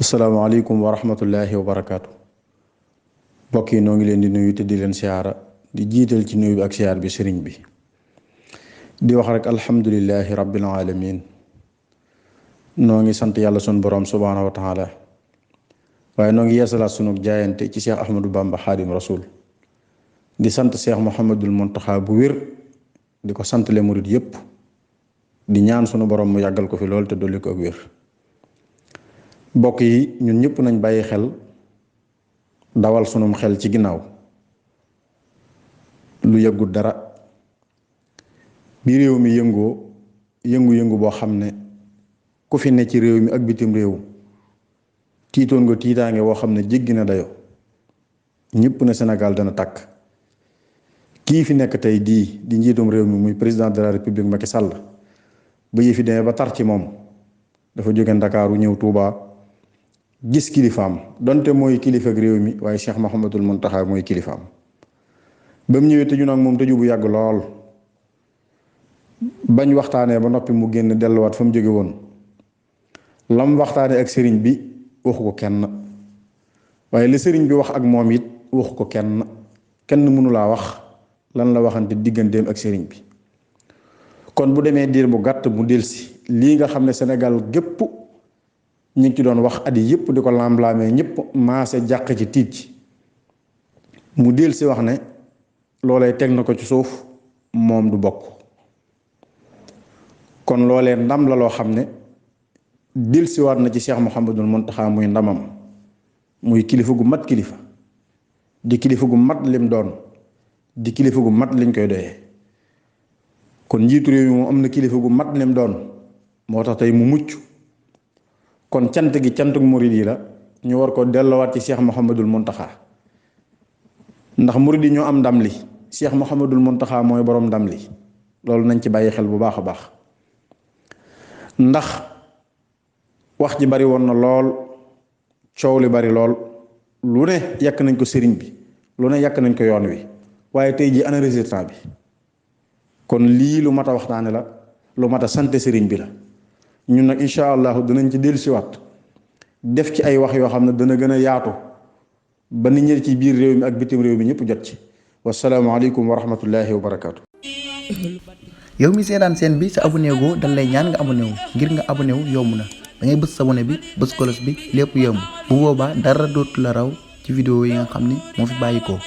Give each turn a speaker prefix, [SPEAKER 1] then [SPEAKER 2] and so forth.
[SPEAKER 1] asalaamaaleykum wa rahmatullahi wa barakaatu. mbokk yi noo ngi leen di nuyu te di leen siyaara di jiital ci nuyu bi ak siyaar bi sëriñ bi di wax rek alhamdulillahi rabbil alamin noo ngi sant yàlla sun borom subhaanahu wa taala waaye noo ngi yeesalaat sunu jaayante ci Cheikh Ahmadou Bamba Xaadim Rasul di sant Cheikh Mouhamadul Muntaxa bu wér di ko sant le murid yépp di ñaan sunu borom mu yàggal ko fi lool te dolli ko ak wér. mbokk yi ñun ñëpp nañ bàyyi xel dawal sunum xel ci ginnaaw lu yëggut dara bi réew mi yëngu-yëngu boo xam ne ku fi ne ci réew mi ak bitim réew tiitoon nga tiitaange woo xam ne jéggi na dayo ñëpp ne Sénégal dana tàkk kii fi nekk tey di njiitum réew mi muy président de la république Macky Sall ba yi fi demee ba tar ci moom dafa jóge Ndakaaru ñëw Tuubaa gis kilifaam donte mooy kilifa ak réew mi waaye Cheikh Mouhamadul Muntaxa mooy kilifaam ba mu ñëwee tëju nag moom tëju bu yàgg lool bañ waxtaanee ba noppi mu génn delluwaat fa mu jóge woon lam waxtaanee ak sëriñ bi waxu ko kenn waaye li sëriñ bi wax ak moom it waxu ko kenn mënulaa wax lan la waxante digganteem ak sëriñ bi. kon bu demee diir bu gàtt mu delsi lii nga xam ne Sénégal gépp ñu ngi ci doon wax at yi yëpp di ko lamlaamee ñëpp maase jàq ci tiit ci mu delsi wax ne loolee teg na ko ci suuf moom du bokk. kon loolee ndam la loo xam ne delsiwaat na ci Cheikh Mouhamadul Muntaxa muy ndamam muy kilifa gu mat kilifa di kilifa gu mat lim doon di kilifa gu mat liñ koy doyee. kon njiitu réew mi moom am na kilifa gu mat lim doon moo tax tey mu mucc. kon cant gi cantuk murid yi la ñu war ko delloowaat ci Cheikh Mouhamadul Muntaxa ndax murid yi ñoo am ndam li Cheikh Mouhamadul Muntaxa mooy borom ndam li loolu nañ ci bàyyi xel bu baax a baax ndax wax ji bari woon na lool coow li bari lool lu ne yàq nañ ko sëriñ bi lu ne yàq nañ ko yoon wi waaye tey ji ana résultat bi. kon lii lu mat a waxtaane la lu mat a sant sëriñ bi la ñun nag incha allahu dinañ ci dellusiwaat def ci ay wax yoo xam ne dana gën a yaatu ba nit ñi ci biir réew mi ak bitim réew mi ñëpp jot ci wasalaamaaleykum wa rahmatullahi wa barakaatu.
[SPEAKER 2] yow mi seetaan seen bi sa abonné goo dañ lay ñaan nga abonné wu ngir nga abonné wu yomb na da ngay bës sa abonné bi bës kolos bi lépp yomb bu boobaa dara dootu la raw ci vidéo yi nga xam ni moo fi bàyyi ko.